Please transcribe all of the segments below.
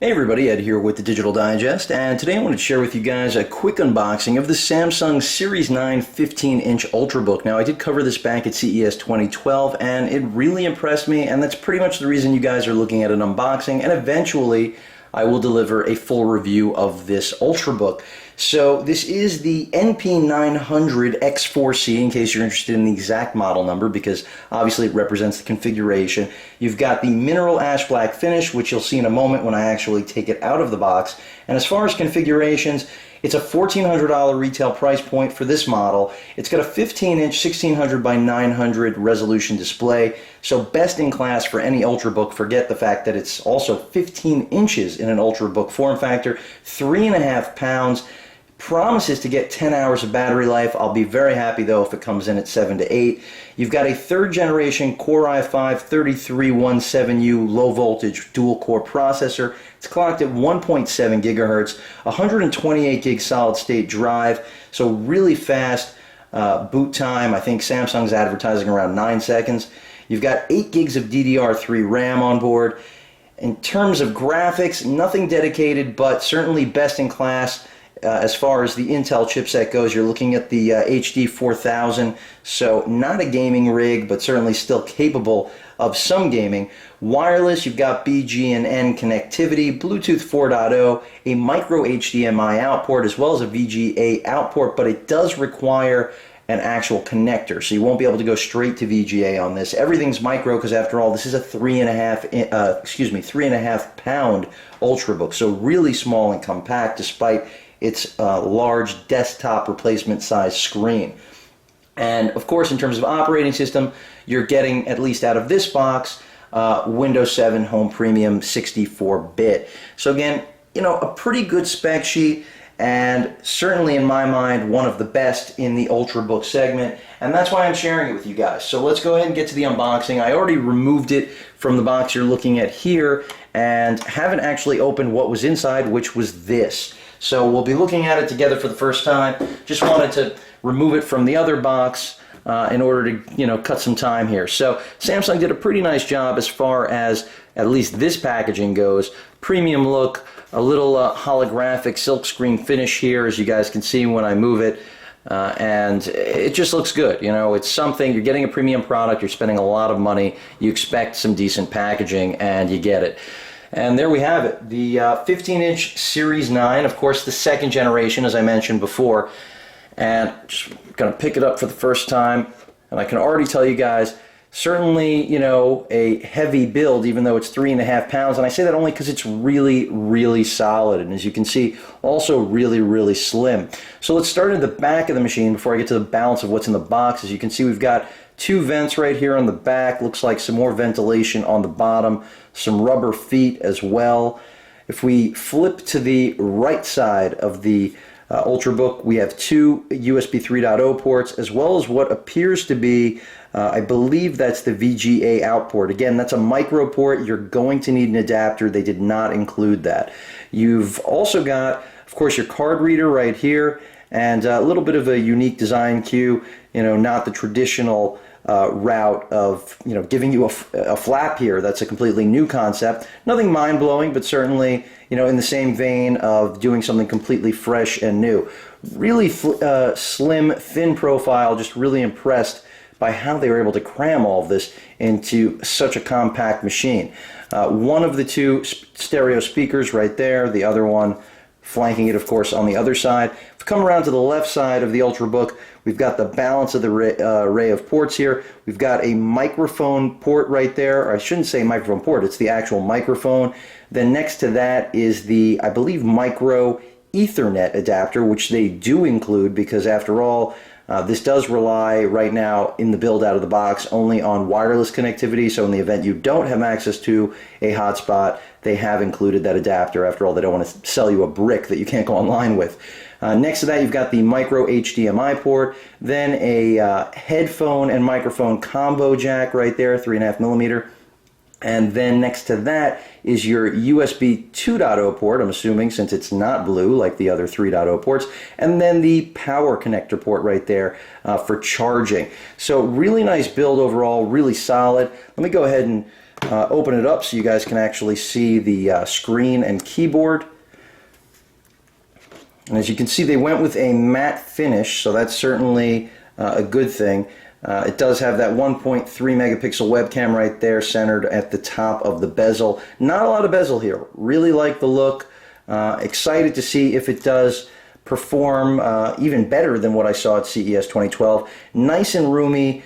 Hey everybody, Ed here with the Digital Digest, and today I want to share with you guys a quick unboxing of the Samsung Series 9 15-inch Ultrabook. Now, I did cover this back at CES 2012, and it really impressed me, and that's pretty much the reason you guys are looking at an unboxing, and eventually I will deliver a full review of this Ultrabook. So this is the NP900X4C, in case you're interested in the exact model number, because obviously it represents the configuration. You've got the mineral ash black finish, which you'll see in a moment when I actually take it out of the box. And as far as configurations, it's a $1,400 retail price point for this model. It's got a 15-inch 1600 by 900 resolution display, so best in class for any Ultrabook. Forget the fact that it's also 15 inches in an Ultrabook form factor, 3.5 pounds. Promises to get 10 hours of battery life. I'll be very happy though if it comes in at 7 to 8. You've got a third generation Core i5 3317U low voltage dual core processor. It's clocked at 1.7 gigahertz, 128 gig solid state drive, so really fast boot time. I think Samsung's advertising around 9 seconds. You've got 8 gigs of DDR3 RAM on board. In terms of graphics, nothing dedicated, but certainly best in class. As far as the Intel chipset goes, you're looking at the HD 4000, so not a gaming rig, but certainly still capable of some gaming. Wireless, you've got BGN connectivity, Bluetooth 4.0, a micro HDMI out port, as well as a VGA out port, but it does require an actual connector, so you won't be able to go straight to VGA on this. Everything's micro because, after all, this is a 3.5 pound Ultrabook, so really small and compact, despite its large desktop replacement size screen. And of course, in terms of operating system, you're getting, at least out of this box, Windows 7 Home Premium 64-bit. So again, you know, a pretty good spec sheet, and certainly in my mind one of the best in the Ultrabook segment, and that's why I'm sharing it with you guys. So let's go ahead and get to the unboxing. I already removed it from the box you're looking at here and haven't actually opened what was inside, which was this. So we'll be looking at it together for the first time. Just wanted to remove it from the other box in order to, you know, cut some time here. So Samsung did a pretty nice job as far as at least this packaging goes. Premium look, a little holographic silkscreen finish here, as you guys can see when I move it. And it just looks good. You know, it's something, you're getting a premium product, you're spending a lot of money, you expect some decent packaging, and you get it. And there we have it, the 15-inch Series 9, of course the second generation, as I mentioned before. And just going to pick it up for the first time, and I can already tell you guys, certainly, you know, a heavy build, even though it's 3.5 pounds, and I say that only because it's really, really solid, and as you can see, also really, really slim. So let's start at the back of the machine before I get to the balance of what's in the box. As you can see, we've got 2 vents right here on the back, looks like some more ventilation on the bottom, some rubber feet as well. If we flip to the right side of the Ultrabook, we have 2 USB 3.0 ports, as well as what appears to be, I believe that's the VGA out port. Again, that's a micro port. You're going to need an adapter. They did not include that. You've also got, of course, your card reader right here, and a little bit of a unique design cue, you know, not the traditional route of, you know, giving you a flap here. That's a completely new concept. Nothing mind-blowing, but certainly, you know, in the same vein of doing something completely fresh and new. Really slim, thin profile, just really impressed by how they were able to cram all of this into such a compact machine. One of the 2 stereo speakers right there, the other one flanking it, of course, on the other side. If we come around to the left side of the Ultrabook, we've got the balance of the array of ports here. We've got a microphone port right there, or I shouldn't say microphone port, it's the actual microphone. Then next to that is the, I believe, micro Ethernet adapter, which they do include because, after all, this does rely right now in the build out of the box only on wireless connectivity, so in the event you don't have access to a hotspot, they have included that adapter. After all, they don't want to sell you a brick that you can't go online with. Next to that, you've got the micro HDMI port, then a headphone and microphone combo jack right there, 3.5 millimeter. And then next to that is your USB 2.0 port, I'm assuming, since it's not blue like the other 3.0 ports, and then the power connector port right there for charging. So really nice build overall, really solid. Let me go ahead and open it up so you guys can actually see the screen and keyboard. And as you can see, they went with a matte finish, so that's certainly a good thing. It does have that 1.3 megapixel webcam right there centered at the top of the bezel. Not a lot of bezel here. Really like the look. Excited to see if it does perform even better than what I saw at CES 2012. Nice and roomy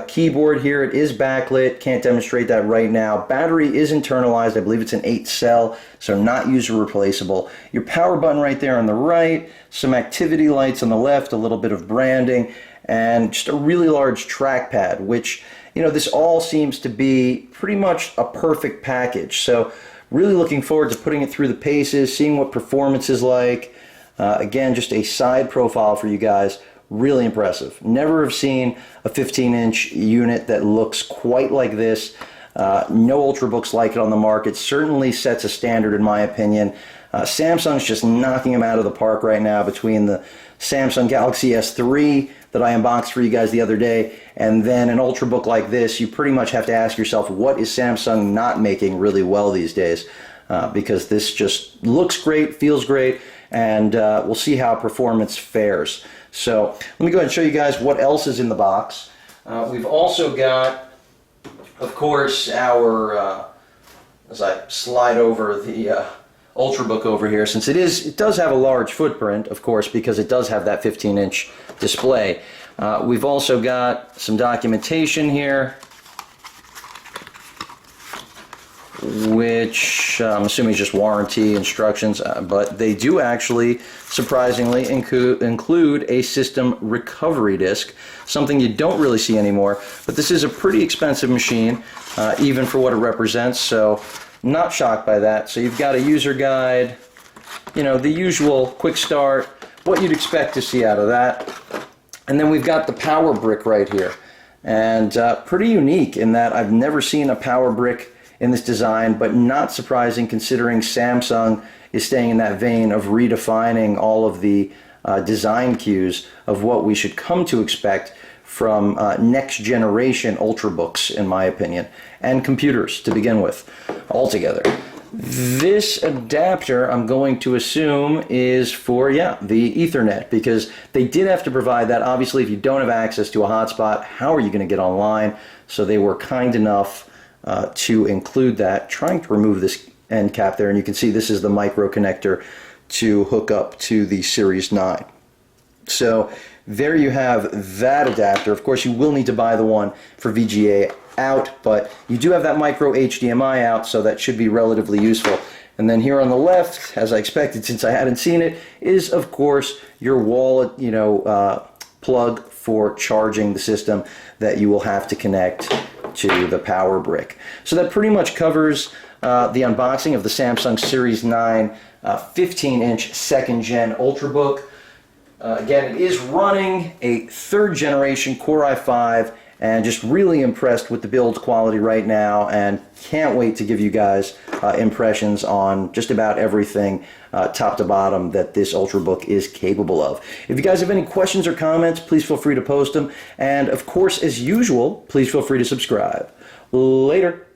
keyboard here. It is backlit. Can't demonstrate that right now. Battery is internalized. I believe it's an 8-cell, so not user replaceable. Your power button right there on the right. Some activity lights on the left. A little bit of branding. And just a really large trackpad, which, you know, this all seems to be pretty much a perfect package. So really looking forward to putting it through the paces, seeing what performance is like. Again, just a side profile for you guys. Really impressive. Never have seen a 15-inch unit that looks quite like this. No Ultrabooks like it on the market. Certainly sets a standard in my opinion. Samsung's just knocking them out of the park right now between the Samsung Galaxy S3 that I unboxed for you guys the other day, and then an Ultrabook like this. You pretty much have to ask yourself, what is Samsung not making really well these days? Because this just looks great, feels great, and we'll see how performance fares. So let me go ahead and show you guys what else is in the box. We've also got, of course, our, as I slide over the Ultrabook over here, since it does have a large footprint, of course, because it does have that 15-inch display. We've also got some documentation here, which I'm assuming is just warranty instructions, but they do actually, surprisingly, include a system recovery disc, something you don't really see anymore. But this is a pretty expensive machine, even for what it represents, so not shocked by that. So you've got a user guide, you know, the usual quick start, what you'd expect to see out of that. And then we've got the power brick right here. And pretty unique in that I've never seen a power brick in this design, but not surprising considering Samsung is staying in that vein of redefining all of the design cues of what we should come to expect from next generation Ultrabooks, in my opinion, and computers to begin with altogether. This adapter, I'm going to assume, is for, yeah, the Ethernet, because they did have to provide that. Obviously, if you don't have access to a hotspot, how are you going to get online? So they were kind enough to include that. Trying to remove this end cap there, and you can see this is the micro connector to hook up to the Series 9. So there you have that adapter. Of course, you will need to buy the one for VGA out, but you do have that micro HDMI out, so that should be relatively useful. And then here on the left, as I expected since I hadn't seen it, is of course your wall, you know, plug for charging the system that you will have to connect to the power brick. So that pretty much covers the unboxing of the Samsung Series 9 15-inch second-gen Ultrabook. Again, it is running a third-generation Core i5, and just really impressed with the build quality right now, and can't wait to give you guys impressions on just about everything top to bottom that this Ultrabook is capable of. If you guys have any questions or comments, please feel free to post them, and of course, as usual, please feel free to subscribe. Later.